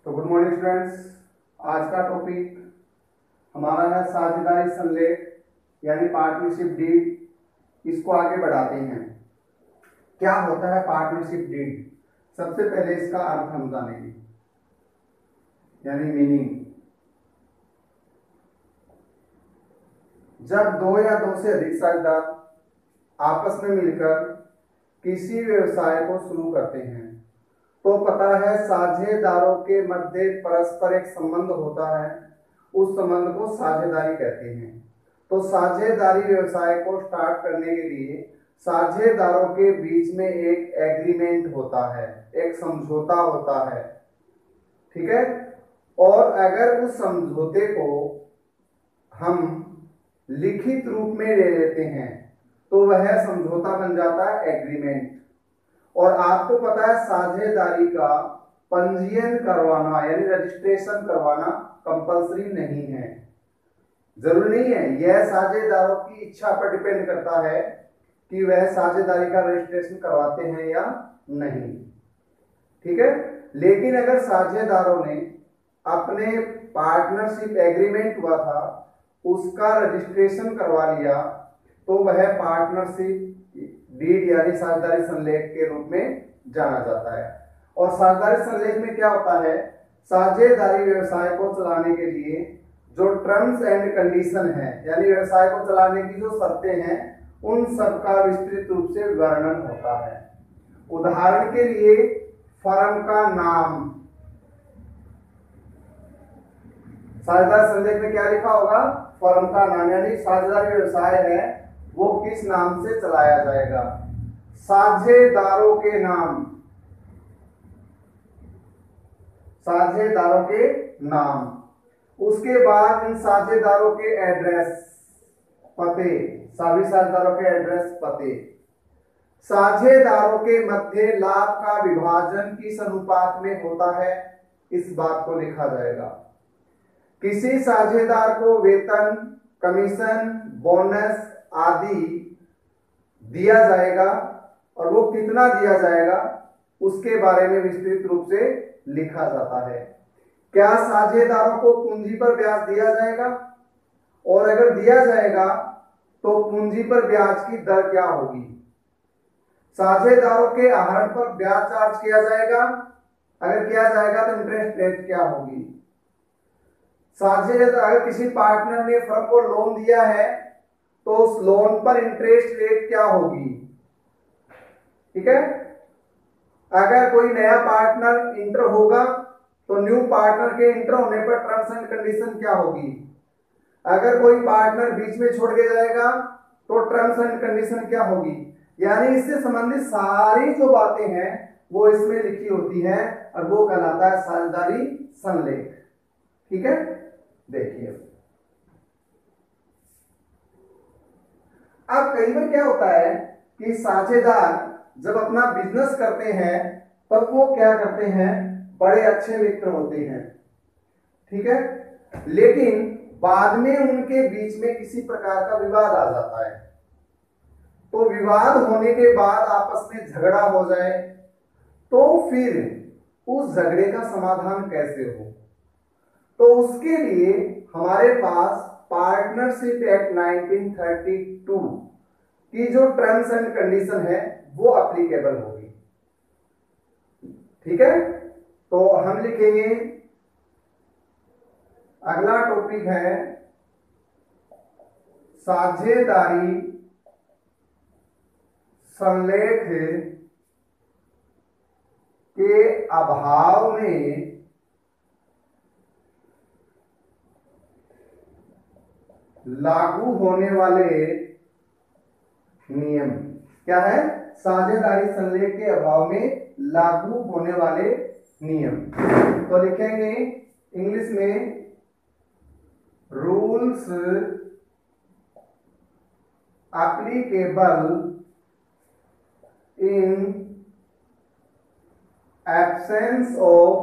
तो good morning students. आज का टॉपिक हमारा है साझेदारी संलेख यानी पार्टनरशिप डीड। इसको आगे बढ़ाते हैं। क्या होता है पार्टनरशिप डीड? सबसे पहले इसका अर्थ हम जानेंगे यानी मीनिंग। जब दो या दो से अधिक साझेदार आपस में मिलकर किसी व्यवसाय को शुरू करते हैं तो पता है साझेदारों के मध्य परस्पर एक संबंध होता है। उस संबंध को साझेदारी कहते हैं। तो साझेदारी व्यवसाय को स्टार्ट करने के लिए साझेदारों के बीच में एक एग्रीमेंट होता है, एक समझौता होता है, ठीक है। और अगर उस समझौते को हम लिखित रूप में ले लेते हैं तो वह समझौता बन जाता है एग्रीमेंट। और आपको पता है साझेदारी का पंजीयन करवाना यानी रजिस्ट्रेशन करवाना कंपलसरी नहीं है, जरूरी नहीं है। यह साझेदारों की इच्छा पर डिपेंड करता है कि वह साझेदारी का रजिस्ट्रेशन करवाते हैं या नहीं, ठीक है। लेकिन अगर साझेदारों ने अपने पार्टनरशिप एग्रीमेंट हुआ था उसका रजिस्ट्रेशन करवा लिया तो वह पार्टनरशिप डीड यानी साझेदारी संलेख के रूप में जाना जाता है। और साझेदारी संलेख में क्या होता है? साझेदारी व्यवसाय को चलाने के लिए जो टर्म्स एंड कंडीशन है यानी व्यवसाय को चलाने की जो शर्तें हैं उन सब का विस्तृत रूप से वर्णन होता है। उदाहरण के लिए फर्म का नाम, साझेदारी संलेख में क्या लिखा होगा? फर्म का नाम यानी साझेदारी व्यवसाय है वो किस नाम से चलाया जाएगा। साझेदारों के नाम, साझेदारों के नाम। उसके बाद इन साझेदारों के एड्रेस, पते, सभी साझेदारों के एड्रेस, पते। साझेदारों के मध्य लाभ का विभाजन किस अनुपात में होता है इस बात को लिखा जाएगा। किसी साझेदार को वेतन, कमीशन, बोनस आदि दिया जाएगा और वो कितना दिया जाएगा उसके बारे में विस्तृत रूप से लिखा जाता है। क्या साझेदारों को पूंजी पर ब्याज दिया जाएगा और अगर दिया जाएगा तो पूंजी पर ब्याज की दर क्या होगी? साझेदारों के आहरण पर ब्याज चार्ज किया जाएगा, अगर किया जाएगा तो इंटरेस्ट रेट क्या होगी? अगर किसी पार्टनर ने फर्म को लोन दिया है तो उस लोन पर इंटरेस्ट रेट क्या होगी, ठीक है। अगर कोई नया पार्टनर इंटर होगा तो न्यू पार्टनर के इंटर होने पर टर्म्स एंड कंडीशन क्या होगी? अगर कोई पार्टनर बीच में छोड़ के जाएगा तो टर्म्स एंड कंडीशन क्या होगी? यानी इससे संबंधित सारी जो बातें हैं वो इसमें लिखी होती हैं और वो कहलाता है साझेदारी संलेख, ठीक है। देखिए अब कई बार क्या होता है कि साझेदार जब अपना बिजनेस करते हैं तब वो क्या करते हैं, बड़े अच्छे मित्र होते हैं, ठीक है। लेकिन बाद में उनके बीच में किसी प्रकार का विवाद आ जाता है तो विवाद होने के बाद आपस में झगड़ा हो जाए तो फिर उस झगड़े का समाधान कैसे हो? तो उसके लिए हमारे पास पार्टनरशिप एक्ट 1932 की जो टर्म्स एंड कंडीशन है वो एप्लीकेबल होगी, ठीक है। तो हम लिखेंगे, अगला टॉपिक है साझेदारी संलेख के अभाव में लागू होने वाले नियम। क्या है? साझेदारी संलेख के अभाव में लागू होने वाले नियम। तो लिखेंगे इंग्लिश में rules applicable in absence of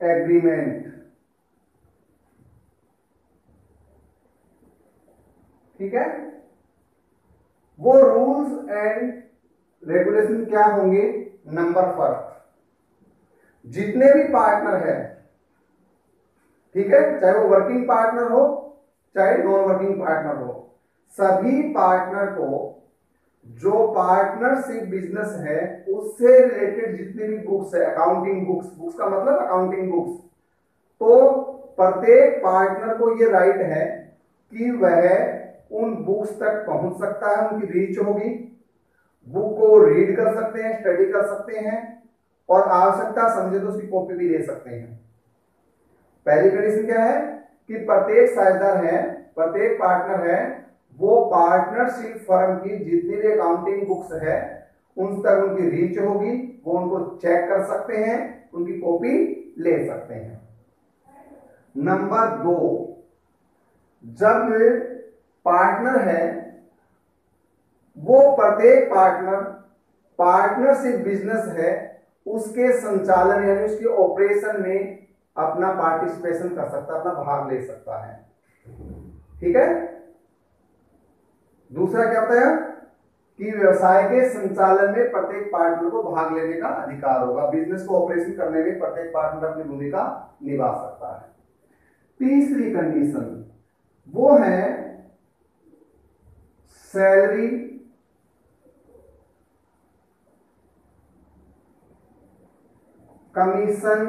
agreement, ठीक है। वो रूल्स एंड रेगुलेशन क्या होंगे? नंबर फर्स्ट, जितने भी पार्टनर है, ठीक है, चाहे वो वर्किंग पार्टनर हो चाहे नॉन वर्किंग पार्टनर हो, सभी पार्टनर को जो पार्टनरशिप बिजनेस है उससे रिलेटेड जितनी भी बुक्स है, अकाउंटिंग बुक्स, बुक्स का मतलब अकाउंटिंग बुक्स, तो प्रत्येक पार्टनर को ये राइट है कि वह उन बुक्स तक पहुंच सकता है, उनकी रीच होगी, बुक को रीड कर सकते हैं, स्टडी कर सकते हैं और आवश्यकता समझे तो उसकी कॉपी भी ले सकते हैं। पहली कंडीशन क्या है कि प्रत्येक साझेदार है, प्रत्येक पार्टनर है, वो पार्टनरशिप फर्म की जितनी भी अकाउंटिंग बुक्स है उन तक उनकी रीच होगी, वो उनको चेक कर सकते हैं, उनकी कॉपी ले सकते हैं। नंबर 2, जब पार्टनर है वो प्रत्येक पार्टनर पार्टनरशिप बिजनेस है उसके संचालन यानी उसके ऑपरेशन में अपना पार्टिसिपेशन कर सकता है, अपना भाग ले सकता है, ठीक है। दूसरा क्या बताया कि व्यवसाय के संचालन में प्रत्येक पार्टनर को भाग लेने का अधिकार होगा, बिजनेस को ऑपरेशन करने में प्रत्येक पार्टनर अपनी भूमिका निभा सकता है। तीसरी कंडीशन वो है सैलरी कमीशन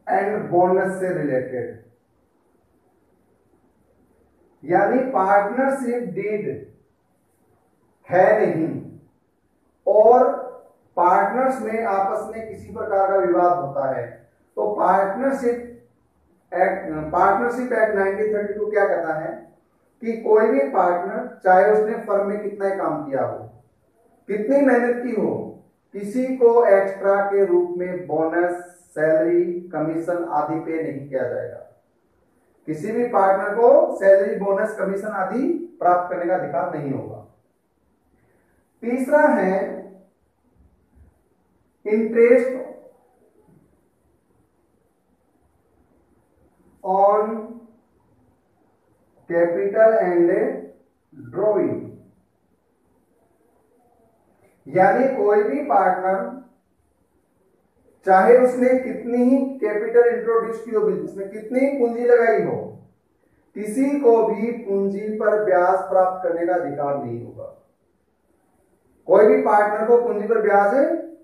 एंड बोनस से रिलेटेड, यानी पार्टनरशिप डीड है नहीं और पार्टनर्स में आपस में किसी प्रकार का विवाद होता है, तो पार्टनरशिप एक्ट 1932 क्या कहता है कि कोई भी पार्टनर चाहे उसने फर्म में कितना ही काम किया हो, कितनी मेहनत की हो, किसी को एक्स्ट्रा के रूप में बोनस, सैलरी, कमीशन आदि पे नहीं किया जाएगा। किसी भी पार्टनर को सैलरी, बोनस, कमीशन आदि प्राप्त करने का अधिकार नहीं होगा। तीसरा है interest on capital and drawing, यानी कोई भी पार्टनर चाहे उसने कितनी ही कैपिटल इंट्रोड्यूस की हो, बिजनेस में कितनी पूंजी लगाई हो, किसी को भी पूंजी पर ब्याज प्राप्त करने का अधिकार नहीं होगा। कोई भी पार्टनर को पूंजी पर ब्याज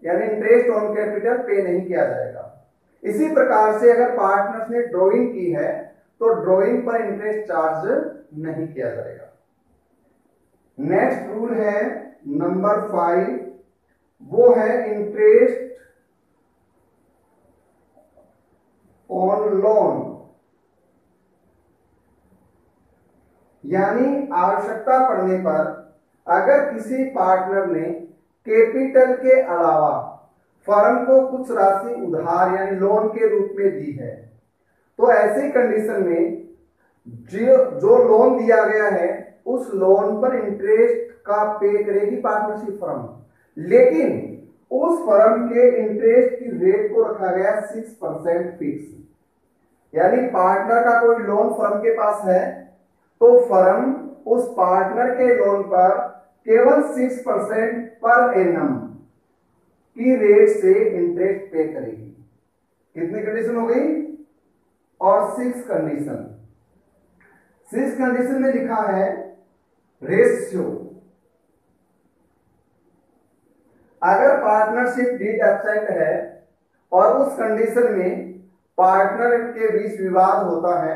यानी इंटरेस्ट ऑन कैपिटल पे नहीं किया जाएगा। इसी प्रकार से अगर पार्टनर्स ने ड्राइंग की है तो ड्राइंग पर इंटरेस्ट चार्ज नहीं किया जाएगा। नेक्स्ट रूल है नंबर 5, वो है इंटरेस्ट ऑन लोन, यानी आवश्यकता पड़ने पर अगर किसी पार्टनर ने कैपिटल के अलावा फर्म को कुछ राशि उधार यानी लोन के रूप में दी है, तो ऐसी कंडीशन में जो लोन दिया गया है उस लोन पर इंटरेस्ट का पे करेगी पार्टनरशिप फर्म, लेकिन उस फर्म के इंटरेस्ट की रेट को रखा गया 6% फिक्स, यानी पार्टनर का कोई लोन फर्म के पास है तो फर्म उस पार्टनर के लोन पर केवल 6% पर एनम की रेट से इंटरेस्ट पे करेगी। कितनी कंडीशन हो गई? और 6 कंडीशन में लिखा है रेशियो, अगर पार्टनरशिप डीड एब्सेंट है और उस कंडीशन में पार्टनर के बीच विवाद होता है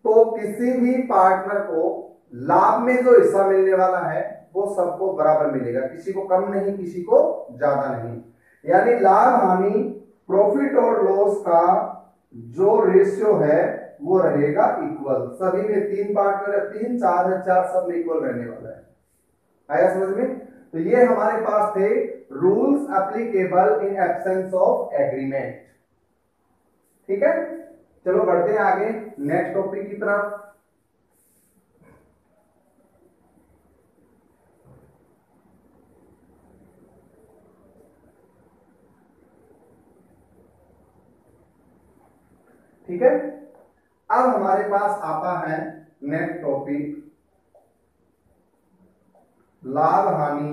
तो किसी भी पार्टनर को लाभ में जो हिस्सा मिलने वाला है वो सबको बराबर मिलेगा, किसी को कम नहीं, किसी को ज्यादा नहीं, यानी लाभ हानि, प्रॉफिट और लॉस का जो रेशियो है वो रहेगा इक्वल। सभी में 3 पार्टनर है, 3, 4 है, 4 सब में इक्वल रहने वाला है। आया समझ में? तो ये हमारे पास थे rules applicable in absence of agreement. ठीक है, चलो बढ़ते हैं आगे नेक्स्ट टॉपिक की तरफ। ठीक है, अब हमारे पास आता है नेक्स्ट टॉपिक लाभ हानि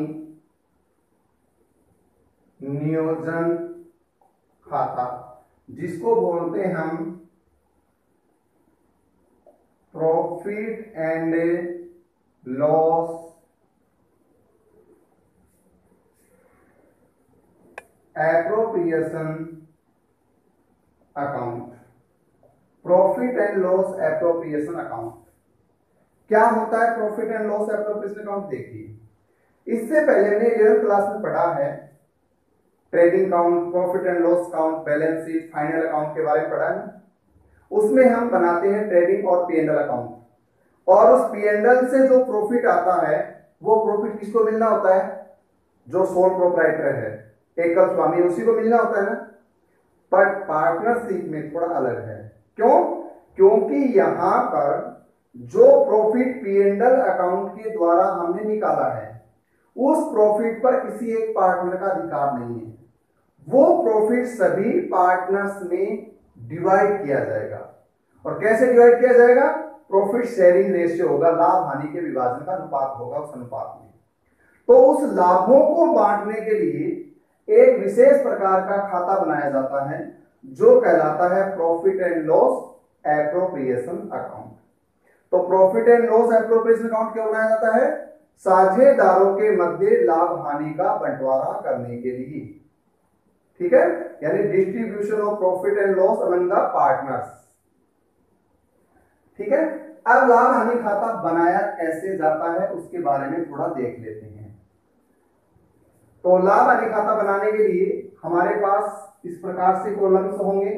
नियोजन खाता, जिसको बोलते हैं हम profit and loss appropriation account. Profit and loss appropriation account क्या होता है? Profit and loss appropriation account देखिए, इससे पहले हमने 11th क्लास में पढ़ा है trading account, profit and loss account, balance sheet, final account के बारे में पढ़ा है। उसमें हम बनाते हैं ट्रेडिंग और पी&एल अकाउंट, और उस पी&एल से जो प्रॉफिट आता है वो प्रॉफिट किसको मिलना होता है? जो सोल प्रोप्राइटर है, एकल स्वामी, उसी को मिलना होता है ना। पर पार्टनरशिप में थोड़ा अलग है। क्यों? क्योंकि यहां पर जो प्रॉफिट पी&एल अकाउंट के द्वारा हमने निकाला है उस प्रॉफिट पर किसी एक पार्टनर का अधिकार नहीं है। वो प्रॉफिट सभी पार्टनर्स में डिवाइड किया जाएगा। और कैसे डिवाइड किया जाएगा? प्रॉफिट शेयरिंग रेशियो होगा, लाभ हानि के विभाजन का अनुपात होगा उस अनुपात में। तो उस लाभों को बांटने के लिए एक विशेष प्रकार का खाता बनाया जाता है जो कहलाता है profit and loss appropriation account. तो profit and loss appropriation account क्यों बनाया जाता है? साझेदारों के मध्य लाभ हानि का बंटवारा करने के लिए, ठीक है, यानी distribution of profit and loss among the partners, ठीक है। अब लाभ हानि खाता बनाया कैसे जाता है उसके बारे में थोड़ा देख लेते हैं। तो लाभ हानि खाता बनाने के लिए हमारे पास इस प्रकार से कॉलम्स होंगे।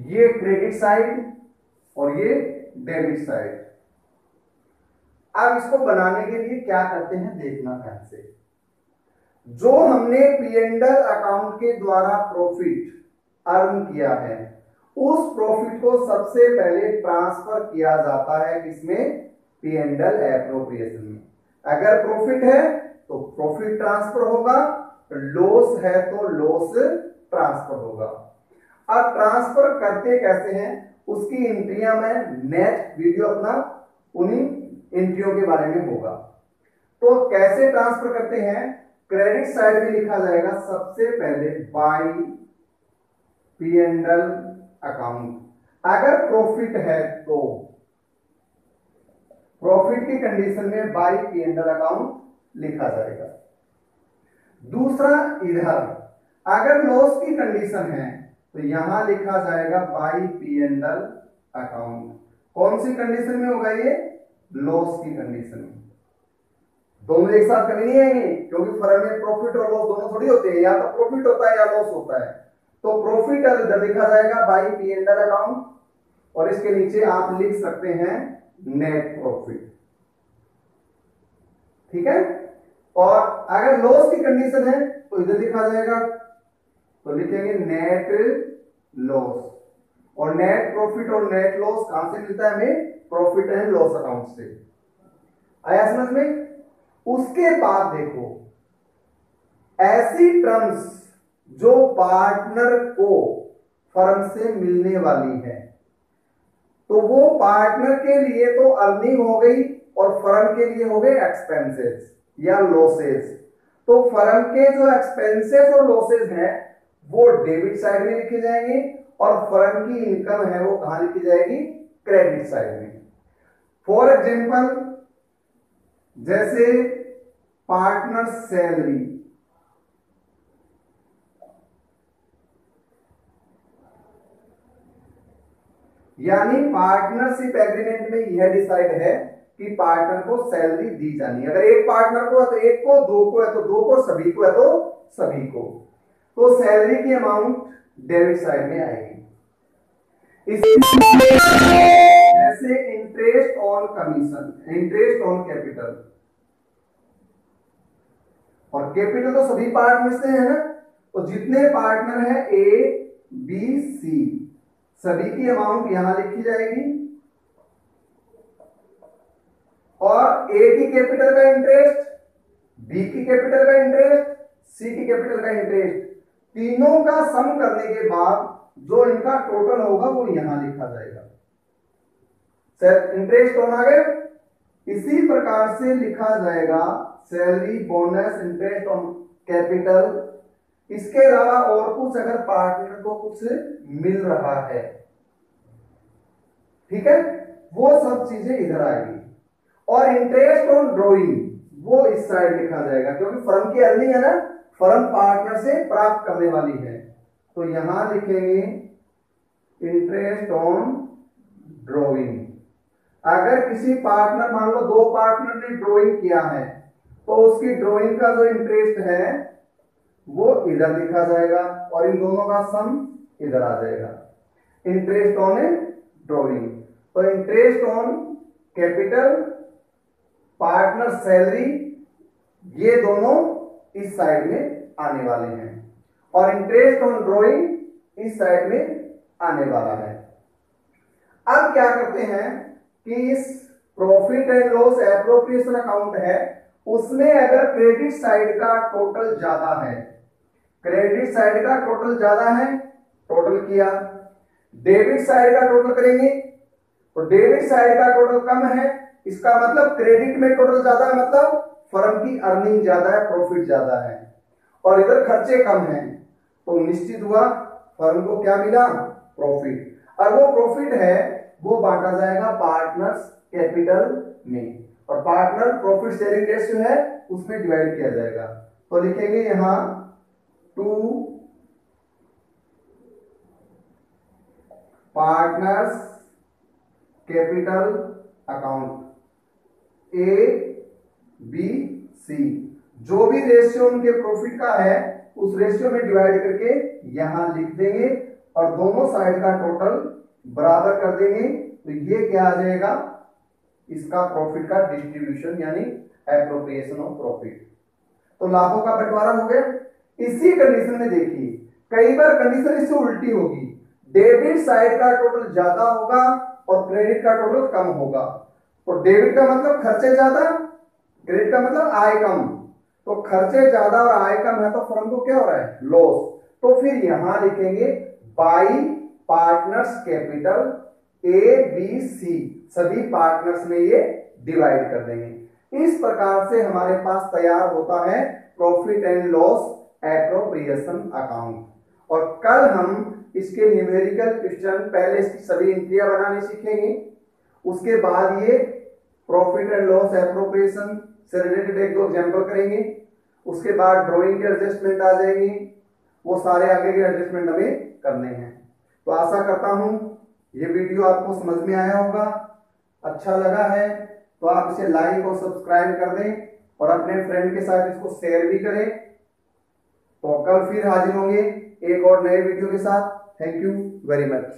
ये क्रेडिट साइड और ये डेबिट साइड। अब इसको बनाने के लिए क्या करते हैं देखना ध्यान से। जो हमने पी&एल अकाउंट के द्वारा प्रॉफिट अर्न किया है उस प्रॉफिट को सबसे पहले ट्रांसफर किया जाता है किसमें? पी&एल एप्रोप्रिएशन में। अगर प्रॉफिट है तो प्रॉफिट ट्रांसफर होगा, लॉस है तो लॉस ट्रांसफर होगा। अब ट्रांसफर करते कैसे हैं उसकी एंट्रियां मैं नेक्स्ट वीडियो अपना उन्हीं एंट्रियों के बारे में होगा। तो कैसे ट्रांसफर करते हैं? क्रेडिट साइड में लिखा जाएगा सबसे पहले बाय पी&एल अकाउंट। अगर प्रॉफिट है तो प्रॉफिट की कंडीशन में बाय पी&एल अकाउंट लिखा जाएगा। दूसरा, इधर अगर लॉस की कंडीशन है तो यहां लिखा जाएगा बाय पी&एल अकाउंट। कौन सी कंडीशन में होगा ये? लॉस की कंडीशन में। दोनों एक साथ कभी नहीं आएंगे क्योंकि फर्म में प्रॉफिट और लॉस दोनों थोड़ी होते हैं, या तो प्रॉफिट होता है या लॉस होता है। तो प्रॉफिट इधर लिखा जाएगा बाय पी&एल अकाउंट, और इसके नीचे आप लिख सकते हैं नेट प्रॉफिट, ठीक है। और अगर लॉस की कंडीशन है तो इधर लिखा जाएगा, तो लिखेंगे नेट लॉस। और नेट प्रॉफिट और नेट लॉस कहां से मिलता है हमें? प्रॉफिट एंड लॉस अकाउंट से। आया समझ में? उसके बाद देखो, ऐसी टर्म्स जो पार्टनर को फर्म से मिलने वाली है, तो वो पार्टनर के लिए तो अर्निंग हो गई और फर्म के लिए हो गए एक्सपेंसेस या लॉसेस। तो फर्म के जो एक्सपेंसेस और लॉसेस हैं वो डेबिट साइड में लिखे जाएंगे, और फर्म की इनकम है वो कहां लिखी जाएगी? क्रेडिट साइड में। फॉर एग्जांपल, जैसे पार्टनर सैलरी, यानी पार्टनरशिप एग्रीमेंट में यह डिसाइड है कि पार्टनर को सैलरी दी जानी है। अगर एक पार्टनर को है तो एक को, दो को है तो दो को, सभी को है तो सभी को। तो सैलरी की अमाउंट डेबिट साइड में आएगी। जैसे interest on commission, interest on capital, और कैपिटल तो सभी पार्टनर से है ना, तो जितने पार्टनर है ए बी सी, सभी की अमाउंट यहां लिखी जाएगी। और ए की कैपिटल का इंटरेस्ट, बी की कैपिटल का इंटरेस्ट, सी की कैपिटल का इंटरेस्ट, तीनों का सम करने के बाद जो इनका टोटल होगा वो यहां लिखा जाएगा। सर इंटरेस्ट ऑन आ गए, इसी प्रकार से लिखा जाएगा salary, bonus, interest on capital. इसके अलावा और कुछ अगर पार्टनर को कुछ मिल रहा है, ठीक है, वो सब चीजें इधर आएगी। और इंटरेस्ट ऑन ड्रॉइंग वो इस साइड लिखा जाएगा, क्योंकि फर्म की अर्निंग है ना, फर्म पार्टनर से प्राप्त करने वाली है, तो यहां लिखेंगे इंटरेस्ट ऑन ड्रॉइंग। अगर किसी पार्टनर, मान लो 2 पार्टनर ने ड्रॉइंग किया है, तो उसकी ड्रॉइंग का जो इंटरेस्ट है वो इधर लिखा जाएगा और इन दोनों का सम इधर आ जाएगा। इंटरेस्ट ऑन ए ड्रॉइंग, तो interest on capital, partner salary, ये दोनों इस साइड में आने वाले हैं और इंटरेस्ट ऑन ड्रॉइंग इस साइड में आने वाला है। अब क्या करते हैं कि इस profit and loss appropriation account है, उसमें अगर क्रेडिट साइड का टोटल ज्यादा है, क्रेडिट साइड का टोटल ज्यादा है, टोटल किया, डेबिट साइड का टोटल करेंगे, तो डेबिट साइड का टोटल कम है, इसका मतलब क्रेडिट में टोटल ज्यादा है, मतलब फर्म की अर्निंग ज्यादा है, प्रॉफिट ज्यादा है, और इधर खर्चे कम हैं, तो निश्चित हुआ फर्म को क्या मिला, प्रॉफिट। और वो प्रॉफिट है वो बांटा जाएगा पार्टनर्स कैपिटल में, और पार्टनर प्रॉफिट शेयरिंग रेशियो है उसमें डिवाइड किया जाएगा। तो लिखेंगे यहां 2 partners capital account A B C, जो भी रेशियो उनके प्रॉफिट का है उस रेशियो में डिवाइड करके यहां लिख देंगे और दोनों साइड का टोटल बराबर कर देंगे, तो ये क्या आ जाएगा, इसका प्रॉफिट का डिस्ट्रीब्यूशन यानी एप्रोप्रिएशन ऑफ प्रॉफिट। तो लाभों का बंटवारा हो गया। इसी कंडीशन में देखिए कई बार कंडीशन इससे उल्टी होगी, डेबिट साइड का टोटल ज्यादा होगा और क्रेडिट का टोटल कम होगा। तो डेबिट का मतलब खर्चे ज्यादा, क्रेडिट का मतलब आय कम, तो खर्चे ज्यादा और आय कम है तो फर्म को क्या हो रहा है, लॉस। तो फिर यहां लिखेंगे by partners capital A B C, सभी पार्टनर्स में ये डिवाइड कर देंगे। इस प्रकार से हमारे पास तैयार होता है profit and loss appropriation account. और कल हम इसके न्यूमेरिकल क्वेश्चन, पहले इसकी सभी एंट्रियां बनाने सीखेंगे, उसके बाद ये प्रॉफिट एंड लॉस एप्रोप्रिएशन से रिलेटेड 1-2 एग्जांपल करेंगे, उसके बाद ड्राइंग के एडजस्टमेंट आ जाएंगे, वो सारे आगे के एडजस्टमेंट हमें करने हैं। तो आशा करता हूं ये वीडियो आपको समझ में आया होगा, अच्छा लगा है तो आप इसे लाइक और सब्सक्राइब कर दें और अपने फ्रेंड के साथ इसको शेयर भी करें। तो कल फिर हाजिर होंगे एक और नए वीडियो के साथ। Thank you very much.